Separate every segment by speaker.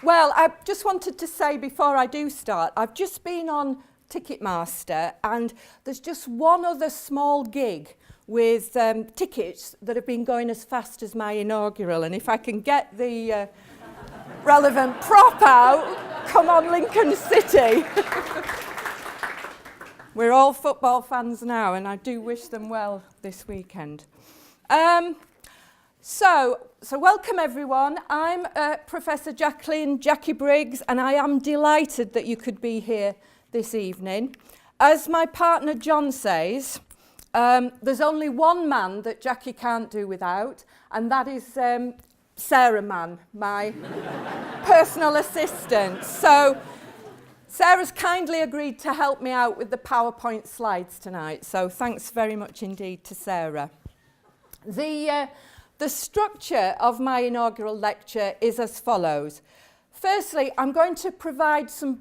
Speaker 1: Well, I just wanted to say before I do start, I've just been on Ticketmaster and there's just one other small gig with tickets that have been going as fast as my inaugural, and if I can get the relevant prop out, come on Lincoln City. We're all football fans now and I do wish them well this weekend. So welcome everyone. I'm Professor Jacqui Briggs and I am delighted that you could be here this evening. As my partner John says, there's only one man that Jacqui can't do without, and that is Sarah Mann, my personal assistant. So Sarah's kindly agreed to help me out with the PowerPoint slides tonight, so thanks very much indeed to Sarah. The structure of my inaugural lecture is as follows. Firstly, I'm going to provide some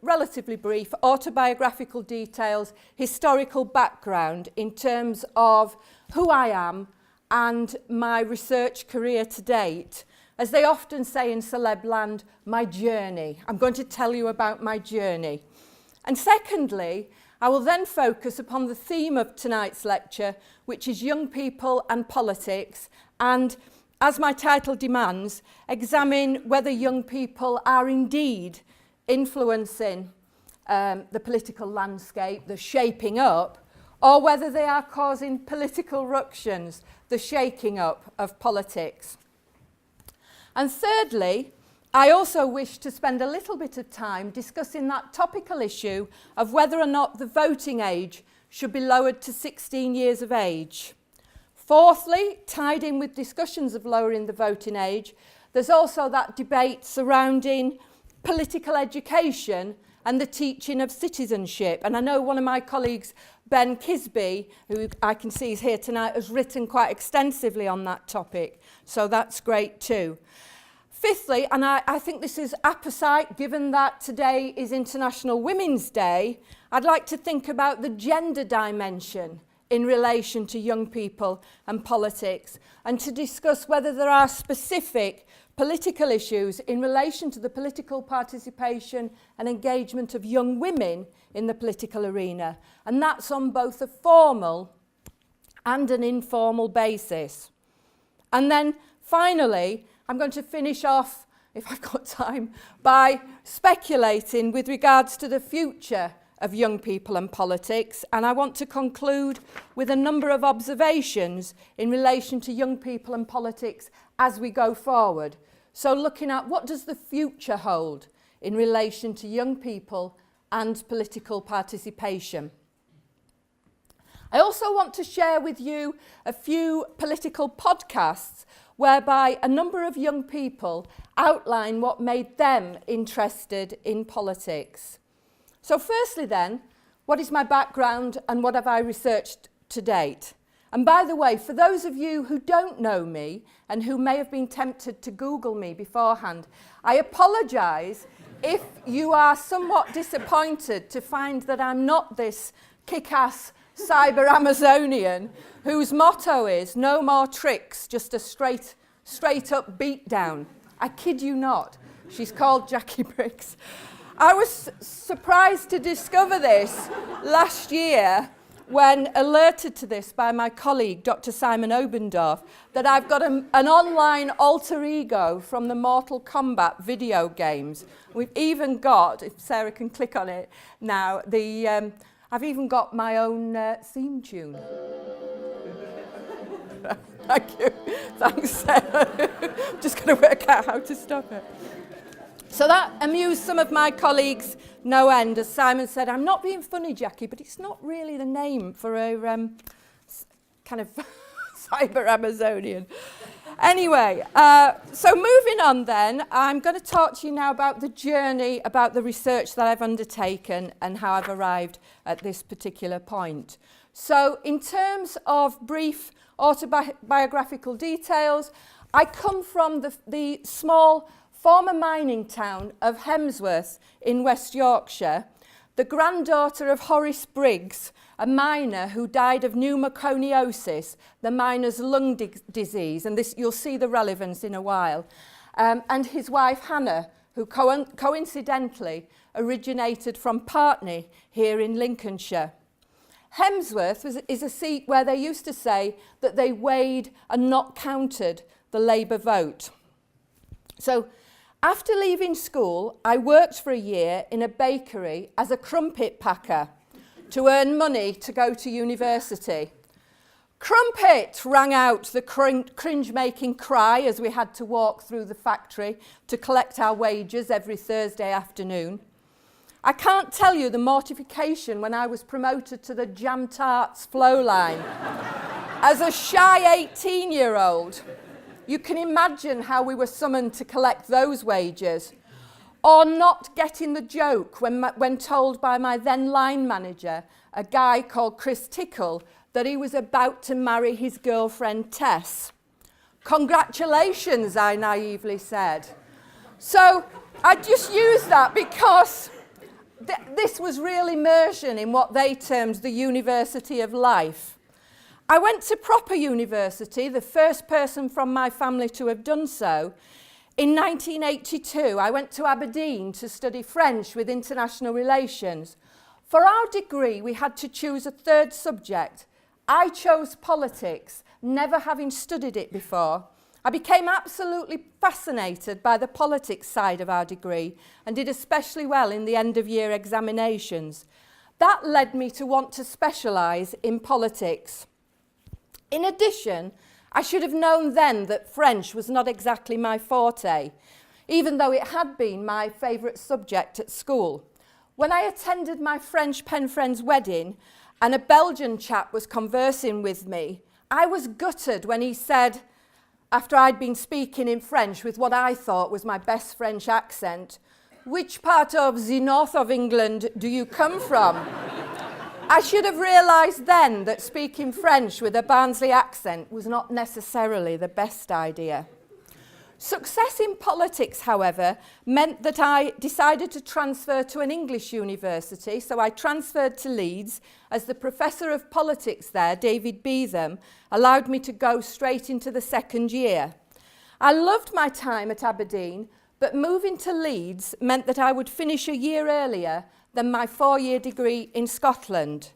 Speaker 1: relatively brief autobiographical details, historical background in terms of who I am and my research career to date. As they often say in celeb land, my journey. I'm going to tell you about my journey. And secondly, I will then focus upon the theme of tonight's lecture, which is young people and politics, and, as my title demands, examine whether young people are indeed influencing the political landscape, the shaping up, or whether they are causing political ructions, the shaking up of politics. And thirdly, I also wish to spend a little bit of time discussing that topical issue of whether or not the voting age should be lowered to 16 years of age. Fourthly, tied in with discussions of lowering the voting age, there's also that debate surrounding political education and the teaching of citizenship. And I know one of my colleagues, Ben Kisby, who I can see is here tonight, has written quite extensively on that topic. So that's great too. Fifthly, and I think this is apposite given that today is International Women's Day, I'd like to think about the gender dimension in relation to young people and politics, and to discuss whether there are specific political issues in relation to the political participation and engagement of young women in the political arena. And that's on both a formal and an informal basis. And then finally, I'm going to finish off, if I've got time, by speculating with regards to the future of young people and politics, and I want to conclude with a number of observations in relation to young people and politics as we go forward. So looking at what does the future hold in relation to young people and political participation. I also want to share with you a few political podcasts whereby a number of young people outline what made them interested in politics. So firstly then, what is my background and what have I researched to date? And by the way, for those of you who don't know me and who may have been tempted to Google me beforehand, I apologise if you are somewhat disappointed to find that I'm not this kick-ass cyber Amazonian whose motto is no more tricks, just a straight up beat down. I kid you not. She's called Jacqui Briggs. I was surprised to discover this last year when alerted to this by my colleague, Dr. Simon Obendorf, that I've got an online alter ego from the Mortal Kombat video games. We've even got, if Sarah can click on it now, I've even got my own theme tune. Thank you. Thanks, Sarah. I'm just going to work out how to stop it. So that amused some of my colleagues no end. As Simon said, I'm not being funny, Jacqui, but it's not really the name for a kind of cyber Amazonian. Anyway, so moving on then, I'm going to talk to you now about the journey, about the research that I've undertaken and how I've arrived at this particular point. So in terms of brief autobiographical details, I come from the small former mining town of Hemsworth in West Yorkshire, the granddaughter of Horace Briggs, a miner who died of pneumoconiosis, the miner's lung disease, and this you'll see the relevance in a while. and his wife Hannah, who coincidentally originated from Partney here in Lincolnshire. Hemsworth is a seat where they used to say that they weighed and not counted the Labour vote. So after leaving school, I worked for a year in a bakery as a crumpet packer to earn money to go to university. Crumpet rang out the cringe-making cry as we had to walk through the factory to collect our wages every Thursday afternoon. I can't tell you the mortification when I was promoted to the jam tarts flow line. As a shy 18-year-old, you can imagine how we were summoned to collect those wages, or not getting the joke when told by my then line manager, a guy called Chris Tickle, that he was about to marry his girlfriend Tess. Congratulations, I naively said. So I just used that because this was real immersion in what they termed the university of life. I went to proper university, the first person from my family to have done so. In 1982, I went to Aberdeen to study French with international relations. For our degree, we had to choose a third subject. I chose politics, never having studied it before. I became absolutely fascinated by the politics side of our degree and did especially well in the end-of-year examinations. That led me to want to specialise in politics. In addition, I should have known then that French was not exactly my forte, even though it had been my favourite subject at school. When I attended my French pen friend's wedding and a Belgian chap was conversing with me, I was gutted when he said, after I'd been speaking in French with what I thought was my best French accent, "Which part of the north of England do you come from?" I should have realised then that speaking French with a Barnsley accent was not necessarily the best idea. Success in politics, however, meant that I decided to transfer to an English university, so I transferred to Leeds as the professor of politics there, David Beetham, allowed me to go straight into the second year. I loved my time at Aberdeen, but moving to Leeds meant that I would finish a year earlier than my 4-year degree in Scotland.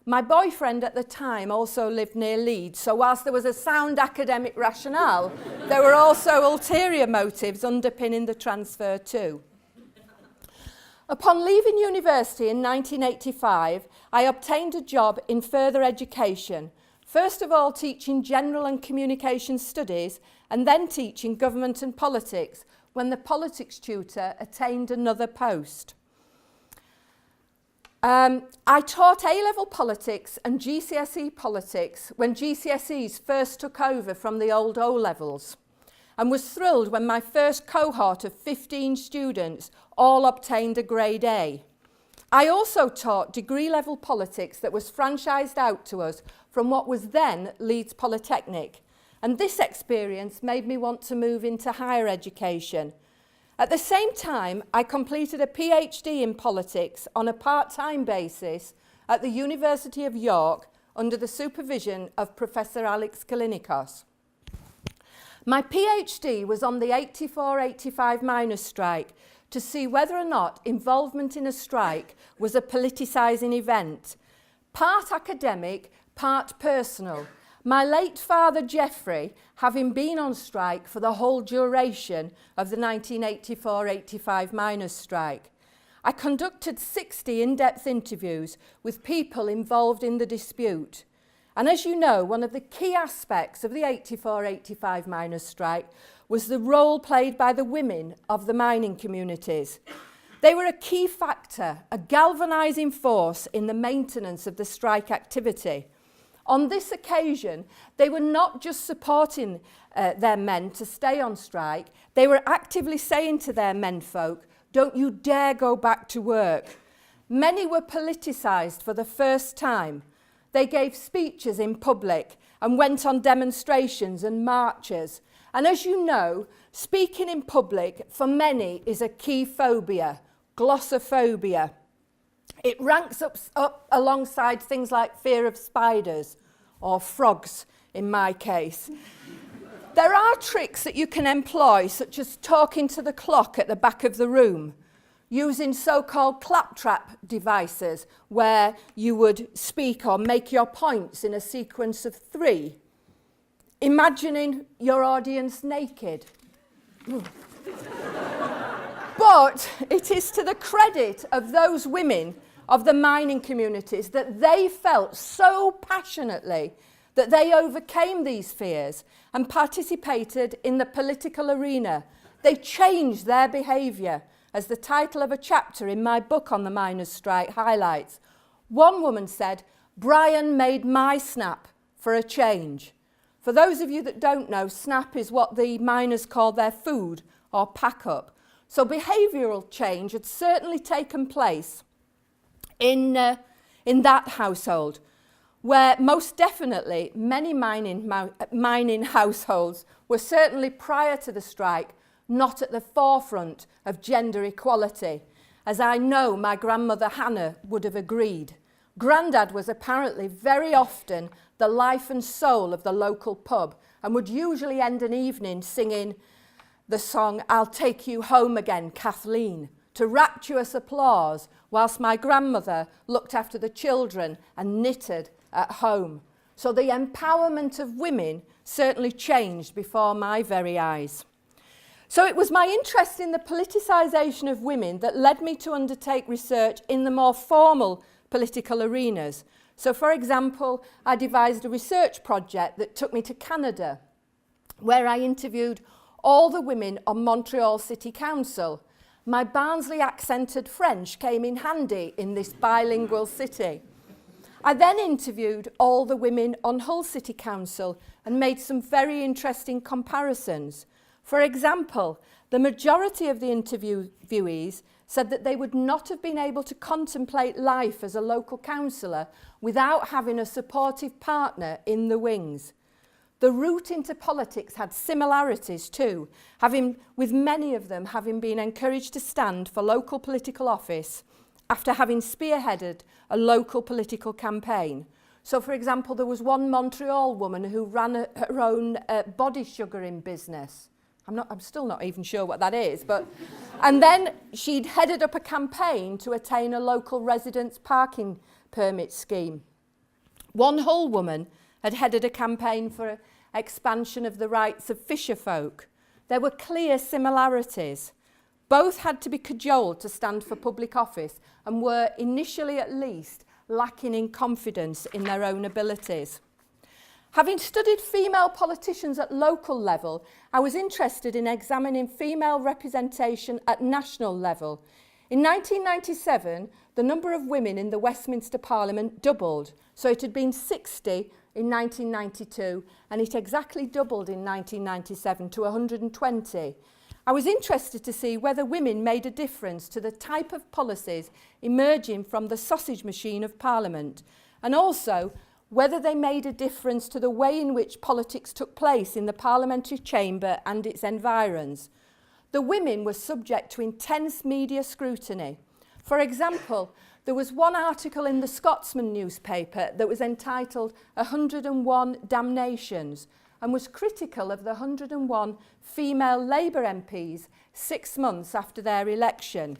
Speaker 1: My boyfriend at the time also lived near Leeds, so whilst there was a sound academic rationale, there were also ulterior motives underpinning the transfer too. Upon leaving university in 1985, I obtained a job in further education, first of all teaching general and communication studies, and then teaching government and politics, when the politics tutor attained another post. I taught A-level politics and GCSE politics when GCSEs first took over from the old O-levels, and was thrilled when my first cohort of 15 students all obtained a grade A. I also taught degree-level politics that was franchised out to us from what was then Leeds Polytechnic, and this experience made me want to move into higher education. At the same time, I completed a PhD in politics on a part-time basis at the University of York under the supervision of Professor Alex Kalinikos. My PhD was on the 84-85 miners' strike to see whether or not involvement in a strike was a politicising event. Part academic, part personal. My late father, Geoffrey, having been on strike for the whole duration of the 1984-85 miners' strike. I conducted 60 in-depth interviews with people involved in the dispute. And as you know, one of the key aspects of the 84-85 miners' strike was the role played by the women of the mining communities. They were a key factor, a galvanising force in the maintenance of the strike activity. On this occasion, they were not just supporting their men to stay on strike, they were actively saying to their menfolk, "Don't you dare go back to work." Many were politicised for the first time. They gave speeches in public and went on demonstrations and marches. And as you know, speaking in public for many is a key phobia, glossophobia. It ranks up alongside things like fear of spiders, or frogs in my case. There are tricks that you can employ, such as talking to the clock at the back of the room, using so-called claptrap devices, where you would speak or make your points in a sequence of 3, imagining your audience naked. But it is to the credit of those women of the mining communities that they felt so passionately that they overcame these fears and participated in the political arena. They changed their behaviour, as the title of a chapter in my book on the miners' strike highlights. One woman said, "Brian made my snap for a change." For those of you that don't know, snap is what the miners call their food or pack up. So behavioural change had certainly taken place in that household, where most definitely many mining households were certainly prior to the strike not at the forefront of gender equality, as I know my grandmother Hannah would have agreed. Grandad was apparently very often the life and soul of the local pub and would usually end an evening singing the song "I'll Take You Home Again, Kathleen," to rapturous applause, whilst my grandmother looked after the children and knitted at home. So the empowerment of women certainly changed before my very eyes. So it was my interest in the politicisation of women that led me to undertake research in the more formal political arenas. So, for example, I devised a research project that took me to Canada, where I interviewed all the women on Montreal City Council. My Barnsley accented French came in handy in this bilingual city. I then interviewed all the women on Hull City Council and made some very interesting comparisons. For example, the majority of the interviewees said that they would not have been able to contemplate life as a local councillor without having a supportive partner in the wings. The route into politics had similarities too, with many of them having been encouraged to stand for local political office after having spearheaded a local political campaign. So, for example, there was one Montreal woman who ran her own body sugaring business. I'm still not even sure what that is, and then she'd headed up a campaign to attain a local residence parking permit scheme. One Hull woman had headed a campaign for expansion of the rights of fisher folk. There were clear similarities. Both had to be cajoled to stand for public office and were, initially at least, lacking in confidence in their own abilities. Having studied female politicians at local level, I was interested in examining female representation at national level. In 1997, the number of women in the Westminster Parliament doubled. So it had been 60 in 1992, and it exactly doubled in 1997 to 120. I was interested to see whether women made a difference to the type of policies emerging from the sausage machine of Parliament, and also whether they made a difference to the way in which politics took place in the parliamentary chamber and its environs. The women were subject to intense media scrutiny. For example, there was one article in the Scotsman newspaper that was entitled 101 Damnations and was critical of the 101 female Labour MPs 6 months after their election.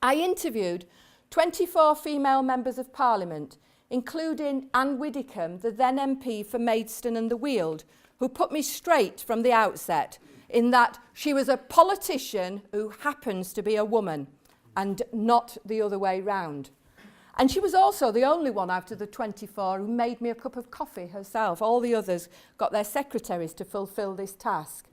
Speaker 1: I interviewed 24 female members of Parliament, including Anne Widdicombe, the then MP for Maidstone and the Weald, who put me straight from the outset in that she was a politician who happens to be a woman and not the other way round. And she was also the only one out of the 24 who made me a cup of coffee herself. All the others got their secretaries to fulfil this task.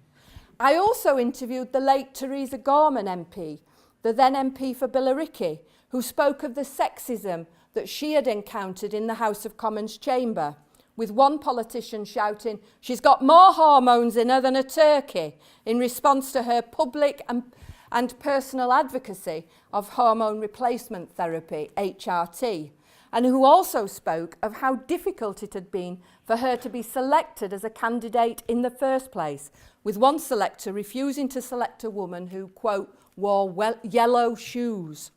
Speaker 1: I also interviewed the late Theresa Gorman MP, the then MP for Billericay, who spoke of the sexism that she had encountered in the House of Commons chamber, with one politician shouting, "She's got more hormones in her than a turkey," in response to her public and personal advocacy of hormone replacement therapy, HRT, and who also spoke of how difficult it had been for her to be selected as a candidate in the first place, with one selector refusing to select a woman who, quote, wore yellow shoes.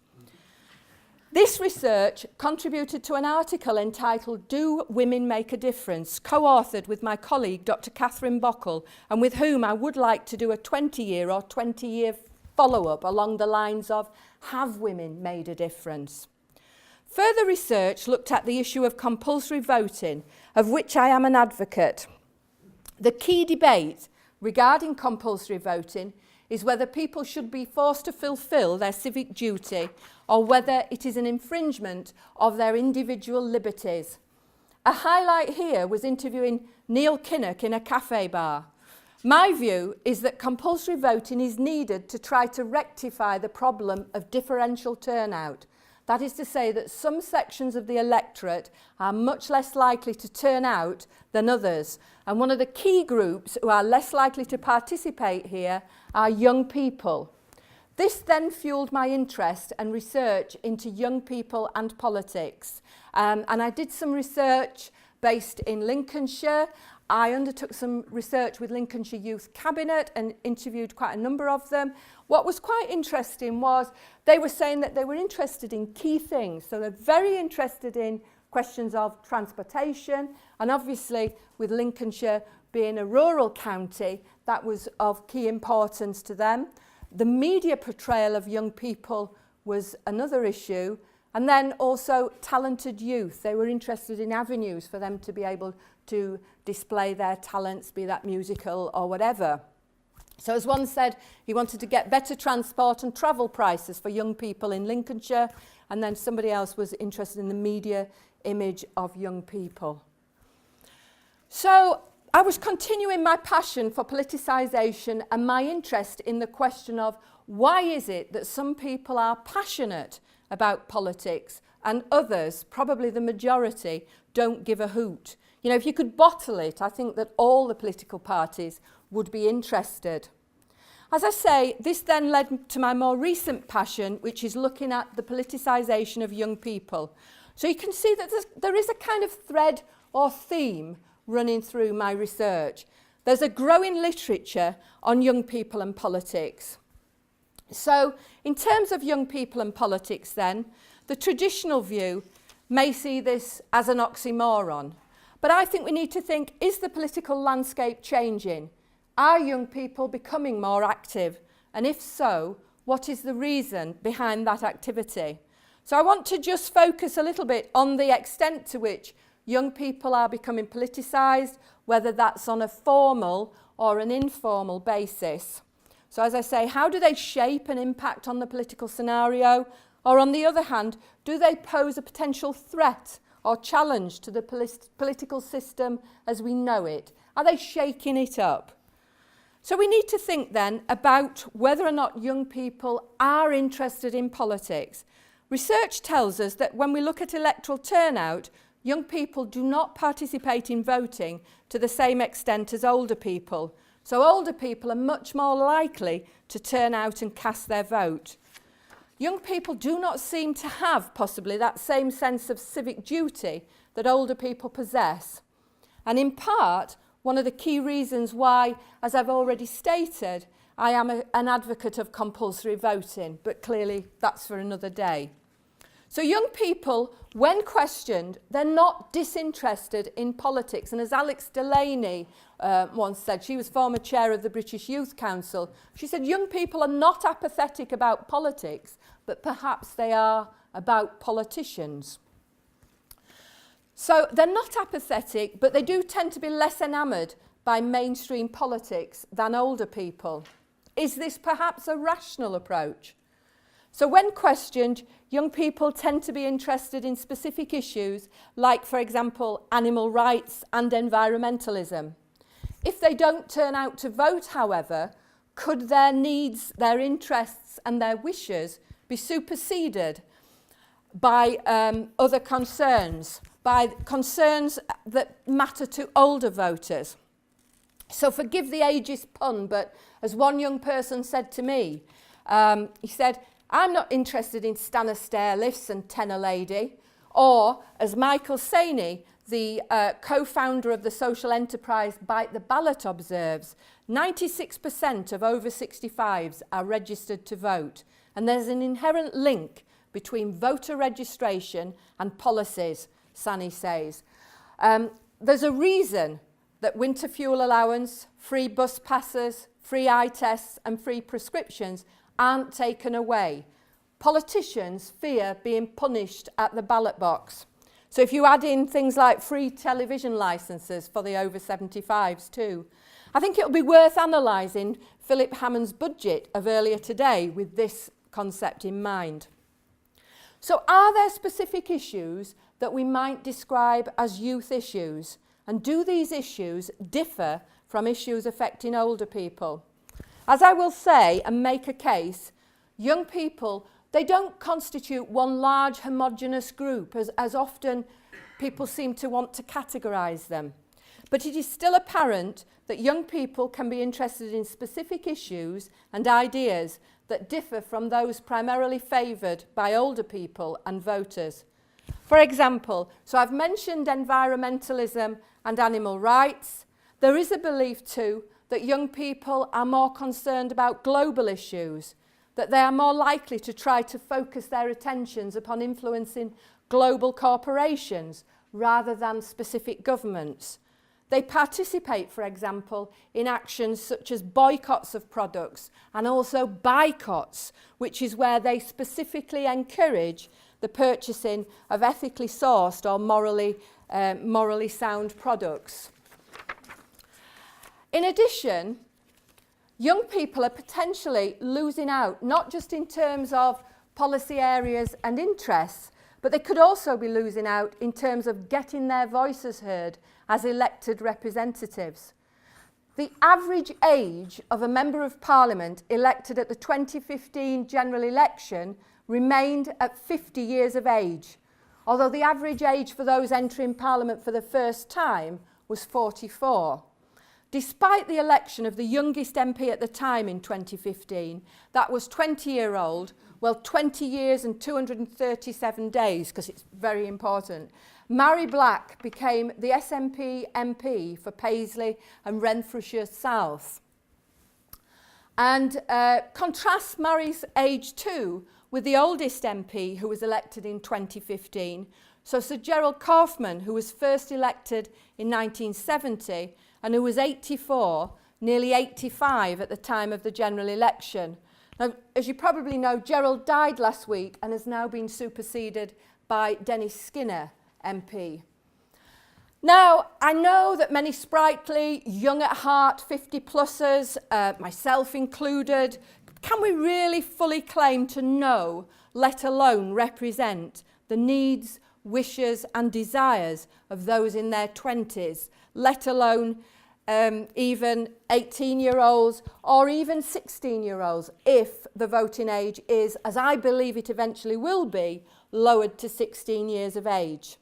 Speaker 1: This research contributed to an article entitled Do Women Make a Difference, co-authored with my colleague Dr. Catherine Bockel, and with whom I would like to do a 20-year or 20-year follow-up along the lines of have women made a difference? Further research looked at the issue of compulsory voting, of which I am an advocate. The key debate regarding compulsory voting is whether people should be forced to fulfil their civic duty or whether it is an infringement of their individual liberties. A highlight here was interviewing Neil Kinnock in a cafe bar. My view is that compulsory voting is needed to try to rectify the problem of differential turnout. That is to say that some sections of the electorate are much less likely to turn out than others. And one of the key groups who are less likely to participate here are young people. This then fueled my interest and research into young people and politics. And I did some research based in Lincolnshire. I undertook some research with Lincolnshire Youth Cabinet and interviewed quite a number of them. What was quite interesting was they were saying that they were interested in key things. So they're very interested in questions of transportation, and obviously with Lincolnshire being a rural county, that was of key importance to them. The media portrayal of young people was another issue, and then also talented youth. They were interested in avenues for them to be able to display their talents, be that musical or whatever. So as one said, he wanted to get better transport and travel prices for young people in Lincolnshire, and then somebody else was interested in the media image of young people. So I was continuing my passion for politicisation and my interest in the question of why is it that some people are passionate about politics and others, probably the majority, don't give a hoot. You know, if you could bottle it, I think that all the political parties would be interested. As I say, this then led to my more recent passion, which is looking at the politicisation of young people. So you can see that there is a kind of thread or theme running through my research. There's a growing literature on young people and politics. So in terms of young people and politics then, the traditional view may see this as an oxymoron. But I think we need to think, is the political landscape changing? Are young people becoming more active? And if so, what is the reason behind that activity? So I want to just focus a little bit on the extent to which young people are becoming politicised, whether that's on a formal or an informal basis. So as I say, how do they shape and impact on the political scenario? Or on the other hand, do they pose a potential threat or challenge to the political system as we know it? Are they shaking it up? So we need to think then about whether or not young people are interested in politics. Research tells us that when we look at electoral turnout, young people do not participate in voting to the same extent as older people. So older people are much more likely to turn out and cast their vote. Young people do not seem to have possibly that same sense of civic duty that older people possess. And in part, one of the key reasons why, as I've already stated, I am an advocate of compulsory voting, but clearly that's for another day. So young people, when questioned, they're not disinterested in politics. And as Alex Delaney once said, she was former chair of the British Youth Council, she said young people are not apathetic about politics, but perhaps they are about politicians. So they're not apathetic, but they do tend to be less enamoured by mainstream politics than older people. Is this perhaps a rational approach? So when questioned, young people tend to be interested in specific issues like, for example, animal rights and environmentalism. If they don't turn out to vote, however, could their needs, their interests and their wishes be superseded by other concerns, by concerns that matter to older voters? So forgive the ageist pun, but as one young person said to me, he said, I'm not interested in Stanner stair lifts and tenor lady. Or, as Michael Saney, the co-founder of the social enterprise Bite the Ballot observes, 96% of over 65s are registered to vote. And there's an inherent link between voter registration and policies, Sani says. There's a reason that winter fuel allowance, free bus passes, free eye tests and free prescriptions aren't taken away. Politicians fear being punished at the ballot box. So if you add in things like free television licences for the over 75s too, I think it'll be worth analysing Philip Hammond's budget of earlier today with this concept in mind. So are there specific issues that we might describe as youth issues? And do these issues differ from issues affecting older people? As I will say and make a case, young people, they don't constitute one large homogenous group as often people seem to want to categorise them. But it is still apparent that young people can be interested in specific issues and ideas that differ from those primarily favoured by older people and voters. For example, so I've mentioned environmentalism and animal rights. There is a belief too that young people are more concerned about global issues, that they are more likely to try to focus their attentions upon influencing global corporations rather than specific governments. They participate, for example, in actions such as boycotts of products and also boycotts, which is where they specifically encourage the purchasing of ethically sourced or morally sound products. In addition, young people are potentially losing out, not just in terms of policy areas and interests, but they could also be losing out in terms of getting their voices heard as elected representatives. The average age of a Member of Parliament elected at the 2015 general election remained at 50 years of age, although the average age for those entering Parliament for the first time was 44. Despite the election of the youngest MP at the time in 2015, that was 20-year-old, well, 20 years and 237 days, because it's very important, Mary Black became the SNP MP for Paisley and Renfrewshire South. And contrast Mary's age too with the oldest MP who was elected in 2015. So Sir Gerald Kaufman, who was first elected in 1970 and who was 84, nearly 85 at the time of the general election. Now, as you probably know, Gerald died last week and has now been superseded by Dennis Skinner, MP. Now, I know that many sprightly, young at heart 50-plussers, myself included, can we really fully claim to know, let alone represent, the needs, wishes and desires of those in their 20s, let alone even 18-year-olds or even 16-year-olds if the voting age is, as I believe it eventually will be, lowered to 16 years of age.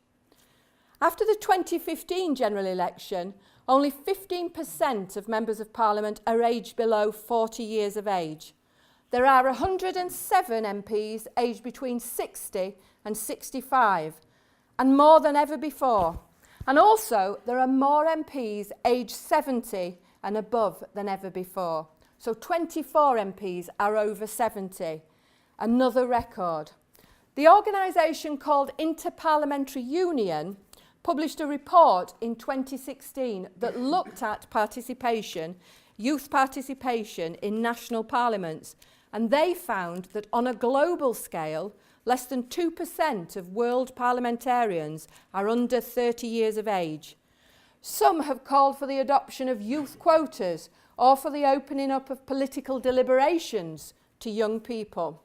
Speaker 1: After the 2015 general election, only 15% of members of Parliament are aged below 40 years of age. There are 107 MPs aged between 60 and 65, and more than ever before. And also, there are more MPs aged 70 and above than ever before. So 24 MPs are over 70, another record. The organisation called Interparliamentary Union published a report in 2016 that looked at participation, youth participation in national parliaments, and they found that on a global scale, less than 2% of world parliamentarians are under 30 years of age. Some have called for the adoption of youth quotas or for the opening up of political deliberations to young people.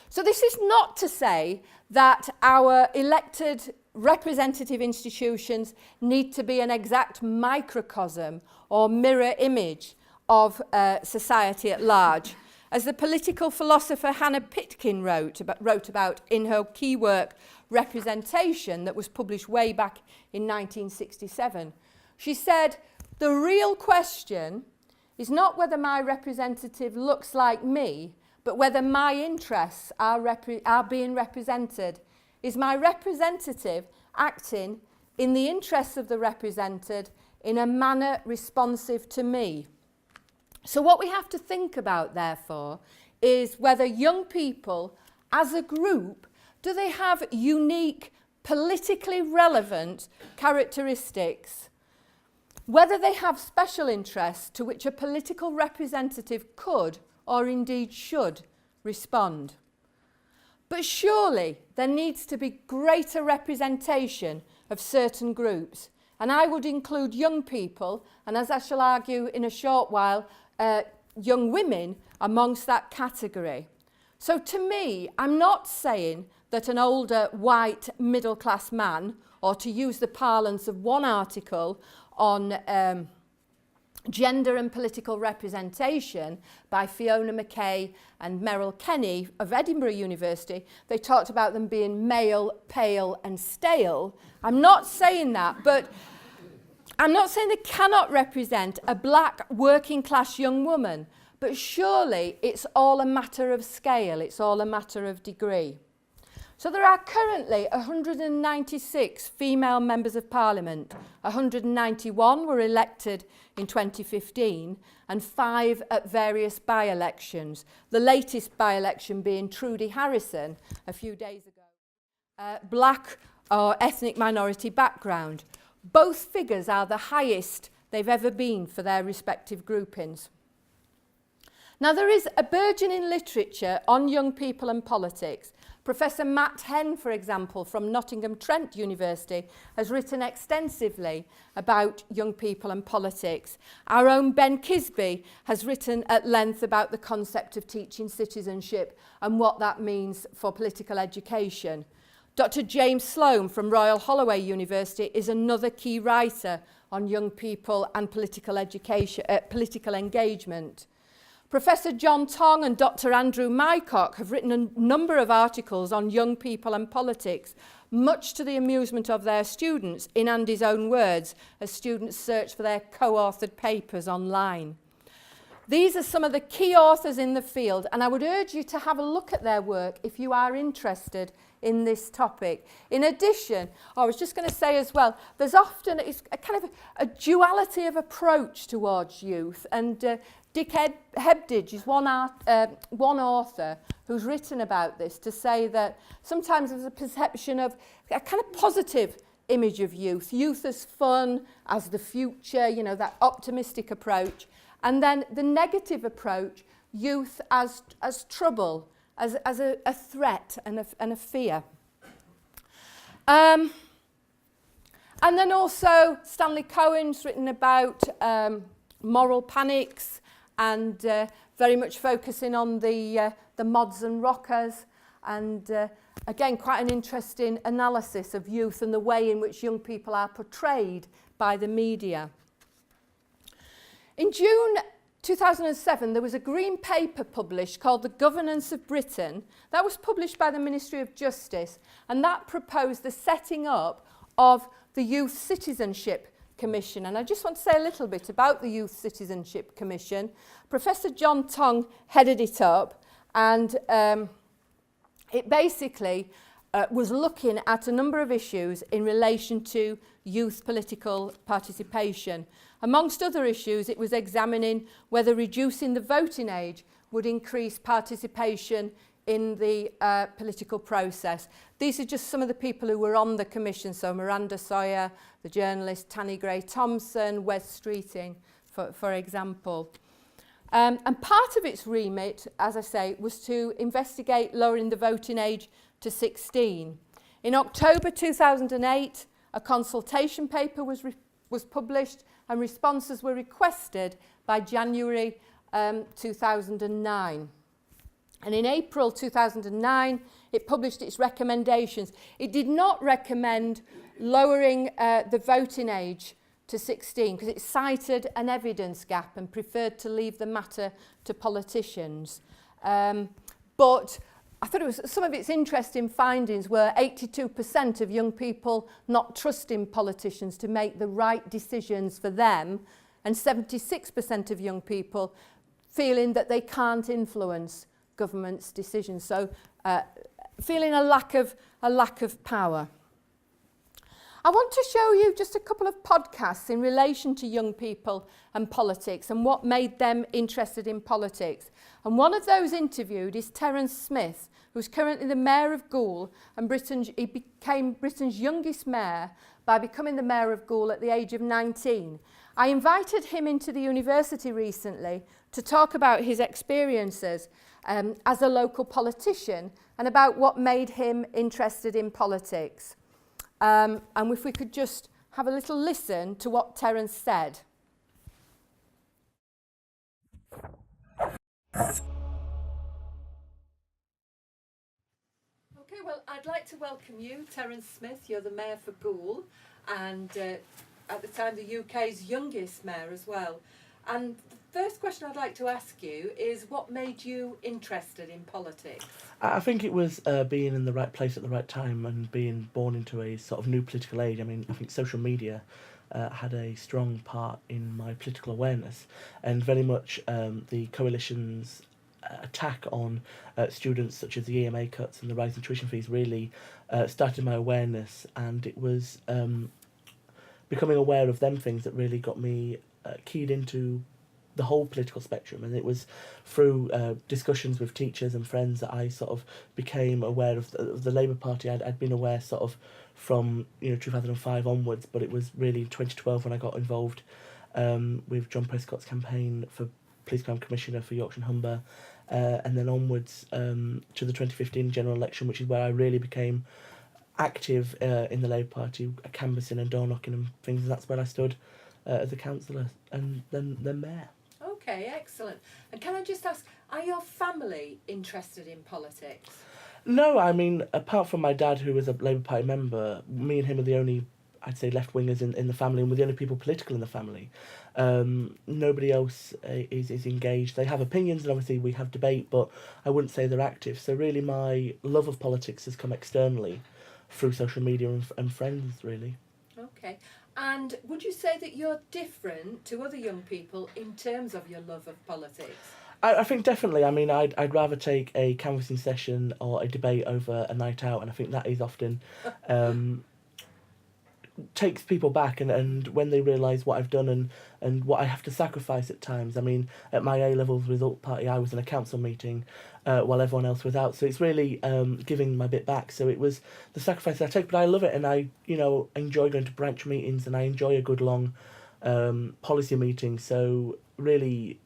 Speaker 1: So this is not to say that our elected representative institutions need to be an exact microcosm or mirror image of society at large. As the political philosopher Hannah Pitkin wrote about in her key work, Representation, that was published way back in 1967, she said, "The real question is not whether my representative looks like me, but whether my interests are being represented. Is my representative acting in the interests of the represented in a manner responsive to me?" So what we have to think about, therefore, is whether young people as a group, do they have unique, politically relevant characteristics? Whether they have special interests to which a political representative could, or indeed should, respond. But surely there needs to be greater representation of certain groups, and I would include young people, and as I shall argue in a short while, young women amongst that category. So to me, I'm not saying that an older white middle-class man, or to use the parlance of one article on gender and political representation by Fiona McKay and Merrill Kenny of Edinburgh University, they talked about them being male, pale and stale. I'm not saying that, but I'm not saying they cannot represent a black working class young woman, but surely it's all a matter of scale, it's all a matter of degree. So there are currently 196 female members of parliament. 191 were elected in 2015 and 5 at various by-elections. The latest by-election being Trudy Harrison a few days ago. Black or ethnic minority background. Both figures are the highest they've ever been for their respective groupings. Now there is a burgeoning literature on young people and politics. Professor Matt Henn, for example, from Nottingham Trent University, has written extensively about young people and politics. Our own Ben Kisby has written at length about the concept of teaching citizenship and what that means for political education. Dr. James Sloan from Royal Holloway University is another key writer on young people and political education, political engagement. Professor John Tong and Dr. Andrew Mycock have written a number of articles on young people and politics, much to the amusement of their students, in Andy's own words, as students search for their co-authored papers online. These are some of the key authors in the field, and I would urge you to have a look at their work if you are interested in this topic. In addition, I was just going to say as well, there's often it's a kind of a duality of approach towards youth, and Dick Hebditch is one author who's written about this to say that sometimes there's a perception of a kind of positive image of youth as fun, as the future, you know, that optimistic approach, and then the negative approach, youth as trouble, as a threat and a fear. And then also Stanley Cohen's written about moral panics, and very much focusing on the mods and rockers, and again quite an interesting analysis of youth and the way in which young people are portrayed by the media. In June 2007 there was a green paper published called The Governance of Britain that was published by the Ministry of Justice, and that proposed the setting up of the Youth Citizenship Commission. And I just want to say a little bit about the Youth Citizenship Commission. Professor John Tong headed it up, and it basically was looking at a number of issues in relation to youth political participation. Amongst other issues, it was examining whether reducing the voting age would increase participation in the political process. These are just some of the people who were on the commission, so Miranda Sawyer, the journalist Tanny Gray-Thompson, Wes Streeting, for example. And part of its remit, as I say, was to investigate lowering the voting age to 16. In October 2008, a consultation paper was published, and responses were requested by January 2009. And in April 2009, it published its recommendations. It did not recommend lowering the voting age to 16 because it cited an evidence gap and preferred to leave the matter to politicians. But I thought some of its interesting findings were 82% of young people not trusting politicians to make the right decisions for them, and 76% of young people feeling that they can't influence government's decisions, so feeling a lack of power. I want to show you just a couple of podcasts in relation to young people and politics and what made them interested in politics. And one of those interviewed is Terence Smith, who's currently the Mayor of Goole, and he became Britain's youngest mayor by becoming the Mayor of Goole at the age of 19. I invited him into the university recently to talk about his experiences as a local politician and about what made him interested in politics. And if we could just have a little listen to what Terence said. Okay, well, I'd like to welcome you, Terence Smith. You're the Mayor for Goole, and at the time the UK's youngest mayor as well. And the first question I'd like to ask you is, what made you interested in politics?
Speaker 2: I think it was being in the right place at the right time and being born into a sort of new political age. I mean, I think social media had a strong part in my political awareness, and very much the coalition's attack on students, such as the EMA cuts and the rising tuition fees, really started my awareness, and it was becoming aware of them things that really got me keyed into the whole political spectrum. And it was through discussions with teachers and friends that I sort of became aware of the Labour Party. I'd been aware sort of from 2005 onwards, but it was really 2012 when I got involved with John Prescott's campaign for Police Crime Commissioner for Yorkshire and Humber, and then onwards to the 2015 general election, which is where I really became active in the Labour Party, canvassing and door knocking and things, and that's where I stood as a councillor and then mayor.
Speaker 1: Okay, excellent. And can I just ask, are your family interested in politics?
Speaker 2: No, I mean, apart from my dad, who was a Labour Party member, me and him are the only, I'd say, left-wingers in the family, and we're the only people political in the family. Nobody else is engaged. They have opinions, and obviously we have debate, but I wouldn't say they're active. So really my love of politics has come externally through social media and friends, really.
Speaker 1: Okay. And would you say that you're different to other young people in terms of your love of politics?
Speaker 2: I think definitely. I mean, I'd rather take a canvassing session or a debate over a night out, and I think that is often takes people back, and when they realise what I've done and what I have to sacrifice at times. I mean, at my A-levels result party, I was in a council meeting while everyone else was out, so it's really giving my bit back. So it was the sacrifice I take, but I love it, and I enjoy going to branch meetings, and I enjoy a good long policy meeting. So really,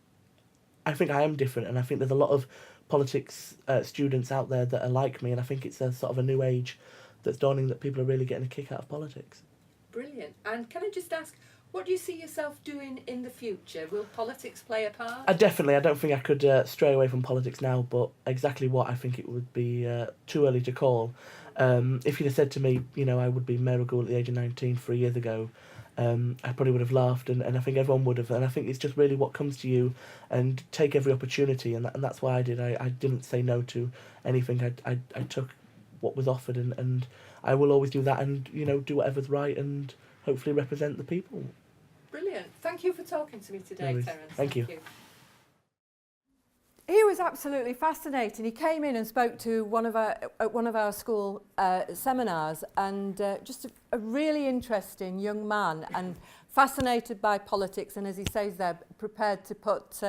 Speaker 2: I think I am different, and I think there's a lot of politics students out there that are like me, and I think it's a sort of a new age that's dawning, that people are really getting a kick out of politics.
Speaker 1: Brilliant. And can I just ask, what do you see yourself doing in the future? Will politics play a part?
Speaker 2: Definitely. I don't think I could stray away from politics now, but exactly what, I think it would be too early to call. If you'd have said to me, I would be Mayor of Goole at the age of 19 3 years ago, I probably would have laughed, and I think everyone would have. And I think it's just really what comes to you, and take every opportunity, and that's why I did. I didn't say no to anything. I took what was offered, and I will always do that, and do whatever's right, and hopefully represent the people.
Speaker 1: Brilliant. Thank you for talking to me today,
Speaker 2: No,
Speaker 1: Terence.
Speaker 2: Thank you.
Speaker 1: He was absolutely fascinating. He came in and spoke to one of our school seminars, and just a really interesting young man, and fascinated by politics, and as he says there, prepared to put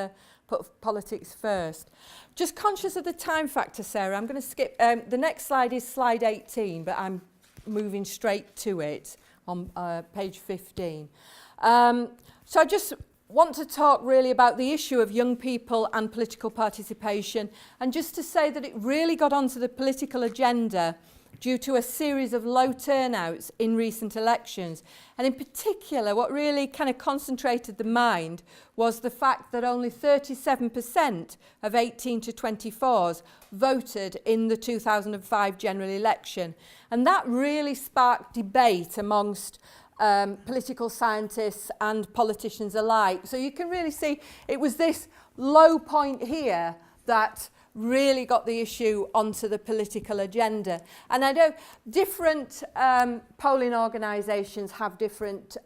Speaker 1: politics first. Just conscious of the time factor, Sarah, I'm going to skip. The next slide is slide 18, but I'm moving straight to it on page 15. So I just want to talk really about the issue of young people and political participation, and just to say that it really got onto the political agenda due to a series of low turnouts in recent elections. And in particular, what really kind of concentrated the mind was the fact that only 37% of 18 to 24s voted in the 2005 general election. And that really sparked debate amongst political scientists and politicians alike. So you can really see it was this low point here that really got the issue onto the political agenda. And I know different polling organisations have different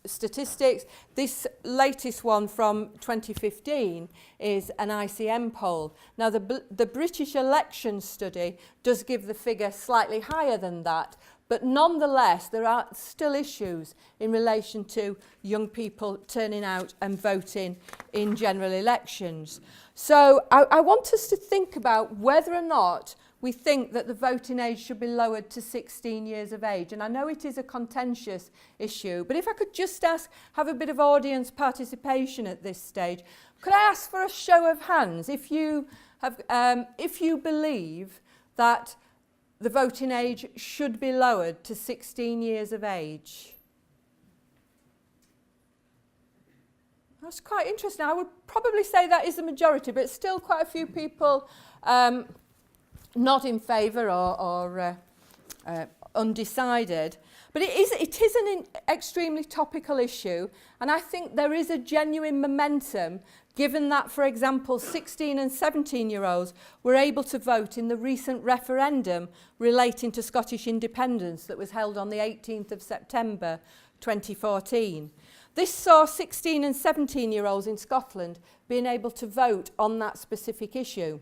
Speaker 1: statistics. This latest one from 2015 is an ICM poll. Now the British election study does give the figure slightly higher than that, but nonetheless, there are still issues in relation to young people turning out and voting in general elections. So I want us to think about whether or not we think that the voting age should be lowered to 16 years of age. And I know it is a contentious issue, but if I could just have a bit of audience participation at this stage, could I ask for a show of hands if you believe that the voting age should be lowered to 16 years of age? That's quite interesting. I would probably say that is the majority, but still quite a few people not in favour or undecided. But it is an extremely topical issue, and I think there is a genuine momentum, given that, for example, 16 and 17-year-olds were able to vote in the recent referendum relating to Scottish independence that was held on the 18th of September 2014. This saw 16 and 17-year-olds in Scotland being able to vote on that specific issue.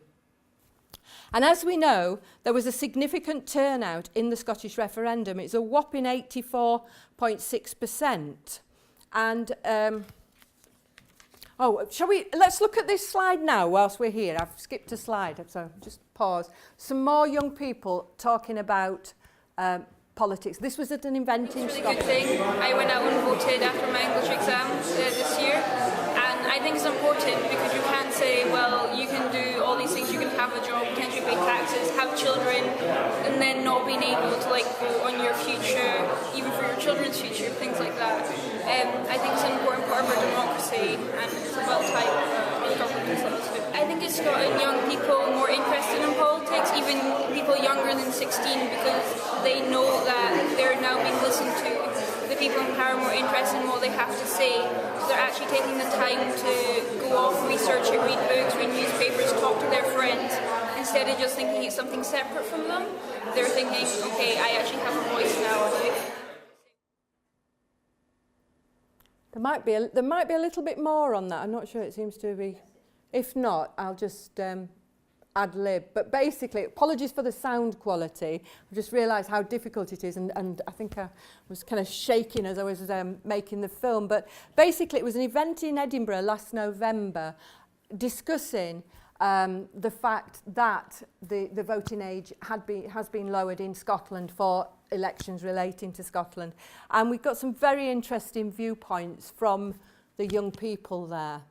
Speaker 1: And as we know, there was a significant turnout in the Scottish referendum. It's a whopping 84.6%. And, let's look at this slide now whilst we're here. I've skipped a slide, so just pause. Some more young people talking about politics. This was at an event in Scotland.
Speaker 3: It's a really good thing. I went out and voted after my English exam this year. And I think it's important because you can't say, well, you can do all these things, you can have a job, potentially pay taxes, have children, and then not being able to vote on your future, even for your children's future, things like that. I think it's an important part of our democracy, and it's about time the government does that too. I think it's gotten young people more interested in politics, even people younger than 16, because they know that they're now being listened to. The people in power are more interested in what they have to say. So they're actually taking the time to go off, research it, read books, read newspapers, talk to their friends. Instead of just thinking it's something separate from them, they're thinking, okay, I actually have a voice now.
Speaker 1: There might be a little bit more on that. I'm not sure. It seems to be. If not, I'll just ad lib. But basically, apologies for the sound quality. I just realised how difficult it is, and I think I was kind of shaking as I was making the film. But basically, it was an event in Edinburgh last November discussing the fact that the voting age has been lowered in Scotland for elections relating to Scotland. And we've got some very interesting viewpoints from the young people there.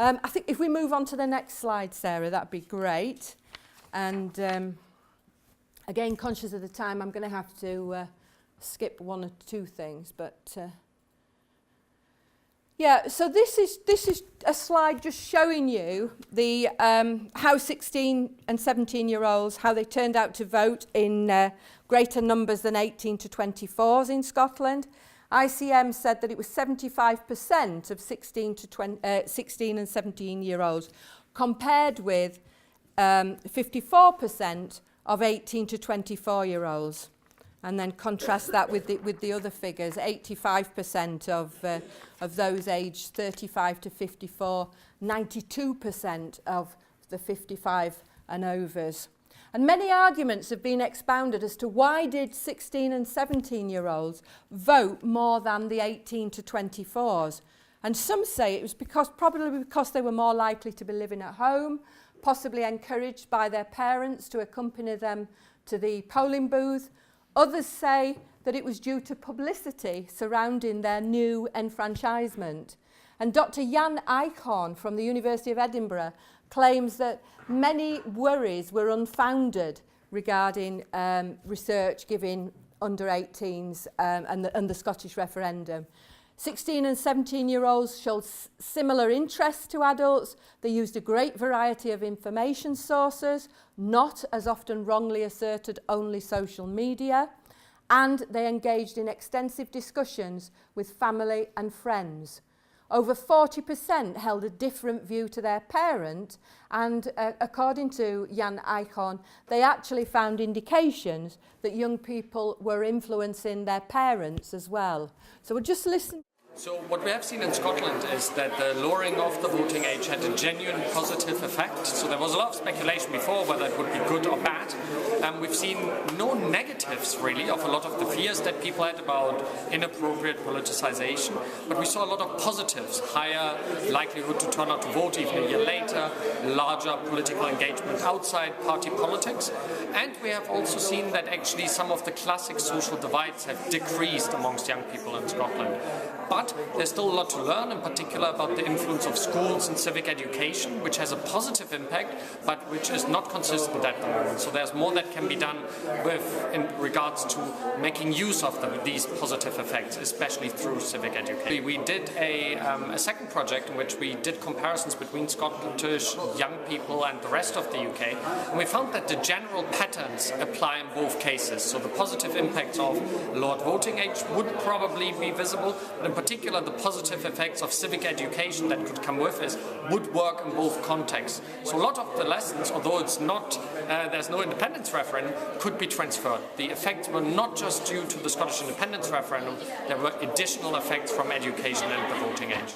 Speaker 1: I think if we move on to the next slide, Sarah, that'd be great. And again, conscious of the time, I'm going to have to skip one or two things. But yeah, so this is a slide just showing you the how 16 and 17-year-olds, how they turned out to vote in greater numbers than 18 to 24s in Scotland. ICM said that it was 75% of 16 and 17-year-olds, compared with 54% of 18 to 24-year-olds. And then contrast that with the other figures, 85% of those aged 35 to 54, 92% of the 55 and overs. And many arguments have been expounded as to why did 16 and 17-year-olds vote more than the 18 to 24s. And some say it was probably because they were more likely to be living at home, possibly encouraged by their parents to accompany them to the polling booth. Others say that it was due to publicity surrounding their new enfranchisement. And Dr. Jan Eichhorn from the University of Edinburgh claims that many worries were unfounded regarding research giving under 18s and the Scottish referendum. 16 and 17-year-olds showed similar interests to adults. They used a great variety of information sources, not, as often wrongly asserted, only social media, and they engaged in extensive discussions with family and friends. Over 40% held a different view to their parent, and according to Jan Eichhorn, they actually found indications that young people were influencing their parents as well. So we'll just listen.
Speaker 4: So what we have seen in Scotland is that the lowering of the voting age had a genuine positive effect. So there was a lot of speculation before whether it would be good or bad. We've seen no negatives really of a lot of the fears that people had about inappropriate politicization, but we saw a lot of positives: higher likelihood to turn out to vote even a year later, larger political engagement outside party politics, and we have also seen that actually some of the classic social divides have decreased amongst young people in Scotland. But there's still a lot to learn, in particular about the influence of schools and civic education, which has a positive impact, but which is not consistent at the moment. So there's more that can be done in regards to making use of these positive effects, especially through civic education. We did a second project in which we did comparisons between Scottish young people and the rest of the UK, and we found that the general patterns apply in both cases. So the positive impacts of lowered voting age would probably be visible, but in particular the positive effects of civic education that could come with this would work in both contexts. So a lot of the lessons, although it's not there's no independence referendum, could be transferred. The effects were not just due to the Scottish independence referendum, there were additional effects from education and the voting age.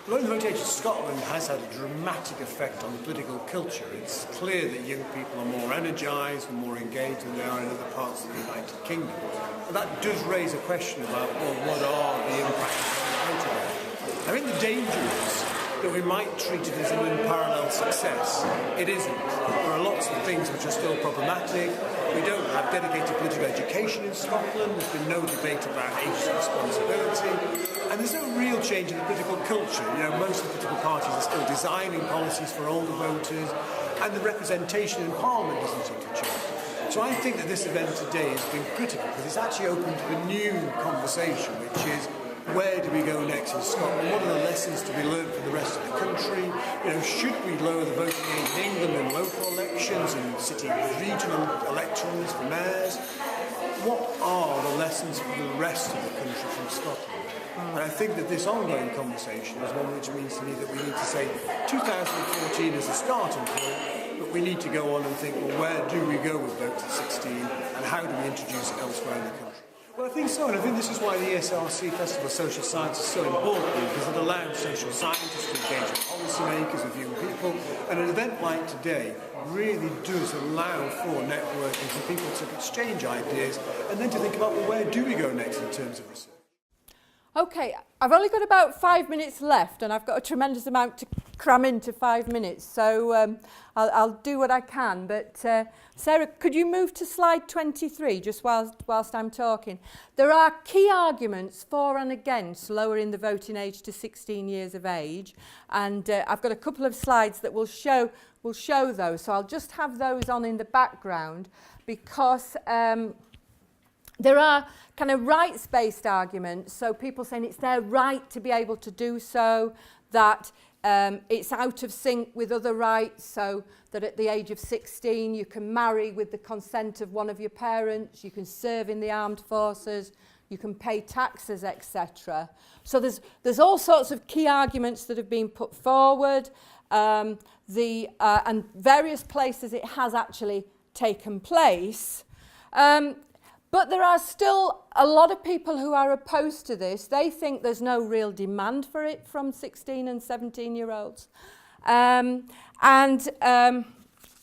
Speaker 5: Lowering the voting age in Scotland has had a dramatic effect on the political culture. It's clear that young people are more energised and more engaged than they are in other parts of the United Kingdom. But that does raise a question about, well, what are the impacts on the voting age? I think the danger is that we might treat it as an unparalleled success. It isn't. There are lots of things which are still problematic. We don't have dedicated political education in Scotland. There's been no debate about age responsibility. And there's no real change in the political culture. You know, most of the political parties are still designing policies for older voters, and the representation in Parliament doesn't seem to change. So I think that this event today has been critical, because it's actually opened a new conversation, which is, where do we go next in Scotland? What are the lessons to be learned for the rest of the country? You know, should we lower the voting age in England in local elections and city regional elections for mayors? What are the lessons for the rest of the country from Scotland? And I think that this ongoing conversation is one which means to me that we need to say 2014 is a starting point, but we need to go on and think, well, where do we go with vote at 16 and how do we introduce it elsewhere in the country? Well, I think so, and I think this is why the ESRC Festival of Social Science is so important, because it allows social scientists to engage with policymakers, with young people, and an event like today really does allow for networking, for people to exchange ideas, and then to think about, well, where do we go next in terms of research?
Speaker 1: Okay, I've only got about 5 minutes left, and I've got a tremendous amount to cram into 5 minutes, so I'll do what I can. But Sarah, could you move to slide 23 just whilst I'm talking? There are key arguments for and against lowering the voting age to 16 years of age, and I've got a couple of slides that will show those. So I'll just have those on in the background, because there are kind of rights-based arguments, so people saying it's their right to be able to do so, that it's out of sync with other rights, so that at the age of 16 you can marry with the consent of one of your parents, you can serve in the armed forces, you can pay taxes, etc. So there's all sorts of key arguments that have been put forward, and various places it has actually taken place. But there are still a lot of people who are opposed to this. They think there's no real demand for it from 16 and 17-year-olds.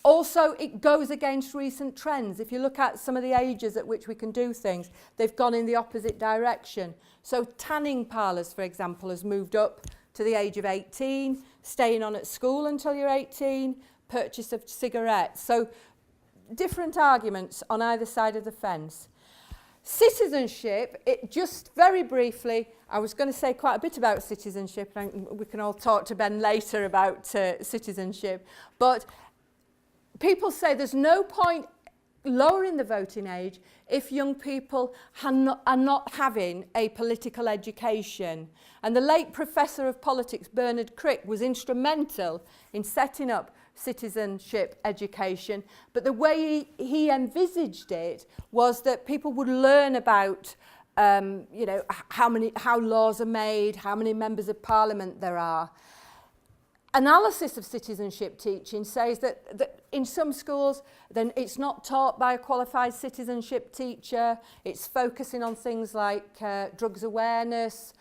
Speaker 1: Also, it goes against recent trends. If you look at some of the ages at which we can do things, they've gone in the opposite direction. So tanning parlours, for example, has moved up to the age of 18, staying on at school until you're 18, purchase of cigarettes. So different arguments on either side of the fence. Citizenship, it just very briefly, I was going to say quite a bit about citizenship, and we can all talk to Ben later about citizenship, but people say there's no point lowering the voting age if young people are not having a political education. And the late Professor of Politics, Bernard Crick, was instrumental in setting up citizenship education, but the way he envisaged it was that people would learn about you know, how laws are made, how many members of parliament there are. Analysis of citizenship teaching says that in some schools then it's not taught by a qualified citizenship teacher, it's focusing on things like drugs awareness,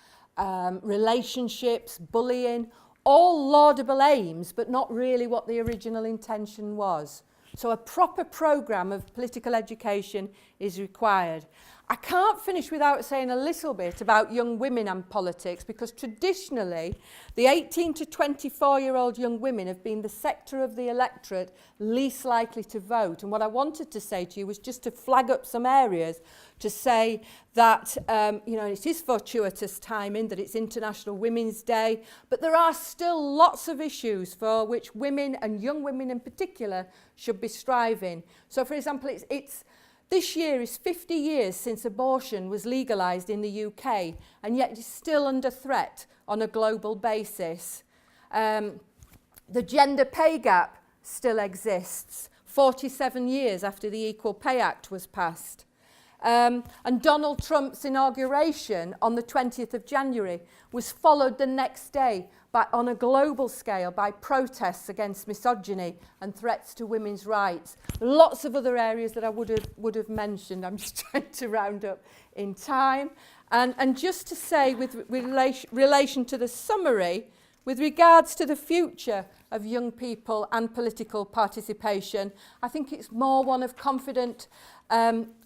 Speaker 1: relationships, bullying, all laudable aims, but not really what the original intention was. So a proper programme of political education is required. I can't finish without saying a little bit about young women and politics, because traditionally the 18 to 24-year-old young women have been the sector of the electorate least likely to vote. And what I wanted to say to you was just to flag up some areas to say that, it is fortuitous timing, that it's International Women's Day, but there are still lots of issues for which women, and young women in particular, should be striving. So, for example, this year is 50 years since abortion was legalised in the UK, and yet it's still under threat on a global basis. The gender pay gap still exists 47 years after the Equal Pay Act was passed. And Donald Trump's inauguration on the 20th of January was followed the next day on a global scale by protests against misogyny and threats to women's rights. Lots of other areas that I would have mentioned. I'm just trying to round up in time. And just to say, with relation to the summary, with regards to the future of young people and political participation, I think it's more one of confident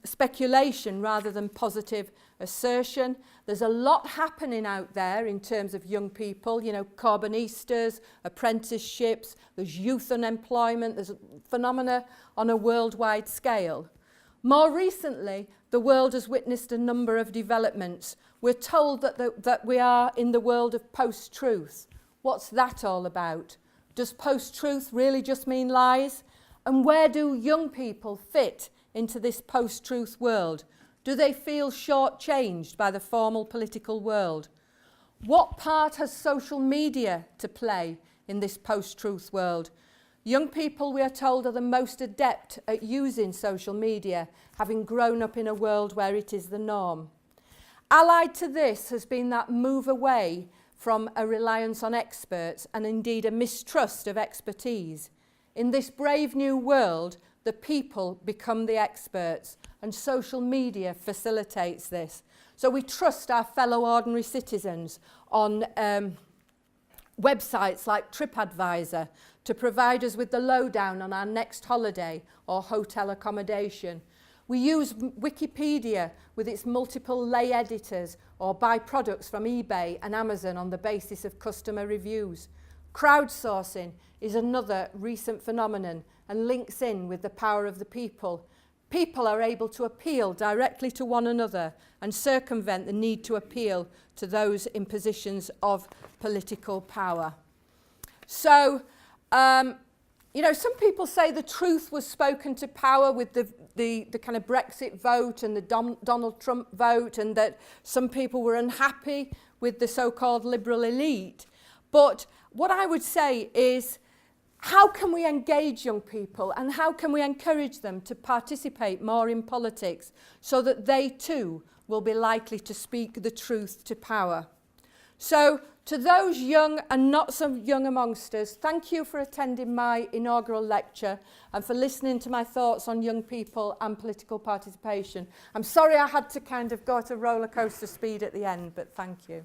Speaker 1: speculation rather than positive assertion. There's a lot happening out there in terms of young people, Carbonistas, apprenticeships, there's youth unemployment, there's phenomena on a worldwide scale. More recently, the world has witnessed a number of developments. We're told that we are in the world of post-truth. What's that all about? Does post-truth really just mean lies? And where do young people fit into this post-truth world? Do they feel shortchanged by the formal political world? What part has social media to play in this post-truth world? Young people, we are told, are the most adept at using social media, having grown up in a world where it is the norm. Allied to this has been that move away from a reliance on experts and indeed a mistrust of expertise. In this brave new world, the people become the experts, and social media facilitates this. So we trust our fellow ordinary citizens on websites like TripAdvisor to provide us with the lowdown on our next holiday or hotel accommodation. We use Wikipedia with its multiple lay editors or buy products from eBay and Amazon on the basis of customer reviews. Crowdsourcing is another recent phenomenon and links in with the power of the people. People are able to appeal directly to one another and circumvent the need to appeal to those in positions of political power. So, some people say the truth was spoken to power with the kind of Brexit vote and the Donald Trump vote, and that some people were unhappy with the so-called liberal elite. But what I would say is, how can we engage young people and how can we encourage them to participate more in politics so that they too will be likely to speak the truth to power? So, to those young and not so young amongst us, thank you for attending my inaugural lecture and for listening to my thoughts on young people and political participation. I'm sorry I had to kind of go at a roller coaster speed at the end, but thank you.